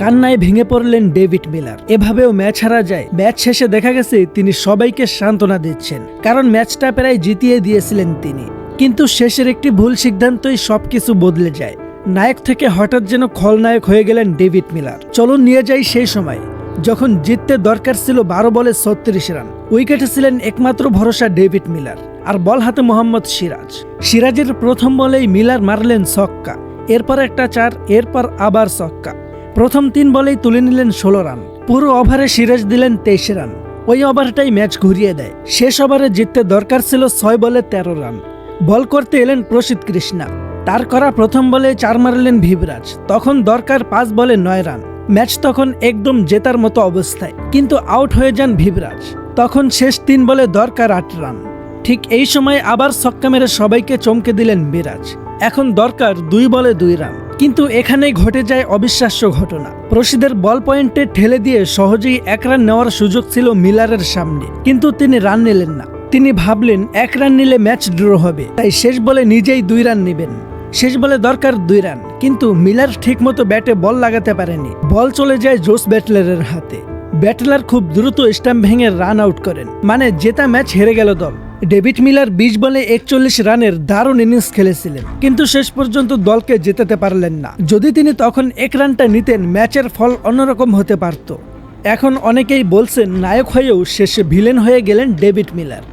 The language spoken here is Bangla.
কান্নায় ভেঙে পড়লেন ডেভিড মিলার। এভাবেও ম্যাচ হারা যায়। ম্যাচ শেষে দেখা গেছে তিনি সবাইকে সান্ত্বনা দিচ্ছেন, কারণ ম্যাচটা প্রায় জিতিয়ে দিয়েছিলেন তিনি। কিন্তু শেষের একটি ভুল সিদ্ধান্তই সবকিছু বদলে যায়। নায়ক থেকে হঠাৎ যেন খলনায়ক হয়ে গেলেন ডেভিড মিলার। চলুন নিয়ে যাই সেই সময় যখন জিততে দরকার ছিল 12 বলে 36 রান। উইকেটে ছিলেন একমাত্র ভরসা ডেভিড মিলার, আর বল হাতে মোহাম্মদ সিরাজ। সিরাজের প্রথম বলেই মিলার মারলেন ছক্কা, এরপর একটা 4, এরপর আবার ছক্কা। প্রথম 3 বলেই তুলে নিলেন 16 রান। পুরো ওভারে সিরাজ দিলেন 23 রান। ওই ওভারটাই ম্যাচ ঘুরিয়ে দেয়। শেষ ওভারে জিততে দরকার ছিল 6 বলে 13 রান। বল করতে এলেন প্রসিদ্ধ কৃষ্ণা। তার করা প্রথম বলে 4 মারলেন ভিভরাজ। তখন দরকার 5 বলে 9 রান। ম্যাচ তখন একদম জেতার মতো অবস্থায়, কিন্তু আউট হয়ে যান ভিভরাজ। তখন শেষ 3 বলে দরকার 8 রান। ঠিক এই সময় আবার ছক্কা মেরে সবাইকে চমকে দিলেন মিরাজ। এখন দরকার 2 বলে 2 রান। কিন্তু এখানেই ঘটে যায় অবিশ্বাস্য ঘটনা। প্রসিদ্ধের বল পয়েন্টে ঠেলে দিয়ে সহজেই 1 রান নেওয়ার সুযোগ ছিল মিলারের সামনে, কিন্তু তিনি রান নিলেন না। তিনি ভাবলেন 1 রান নিলে ম্যাচ ড্র হবে, তাই শেষ বলে নিজেই 2 রান নেবেন। শেষ বলে দরকার 2 রান, কিন্তু মিলার ঠিকমতো ব্যাটে বল লাগাতে পারেনি। বল চলে যায় জোস ব্যাটলারের হাতে। ব্যাটলার খুব দ্রুত স্টাম্প ভেঙে রান আউট করেন, মানে জেতা ম্যাচ হেরে গেল দল। ডেভিড মিলার 20 বলে 41 রানের দারুণ ইনিংস খেলেছিলেন, কিন্তু শেষ পর্যন্ত দলকে জেতাতে পারলেন না। যদি তিনি তখন 1 রানটা নিতেন, ম্যাচের ফল অন্যরকম হতে পারত। এখন অনেকেই বলছেন নায়ক হয়েও শেষে ভিলেন হয়ে গেলেন ডেভিড মিলার।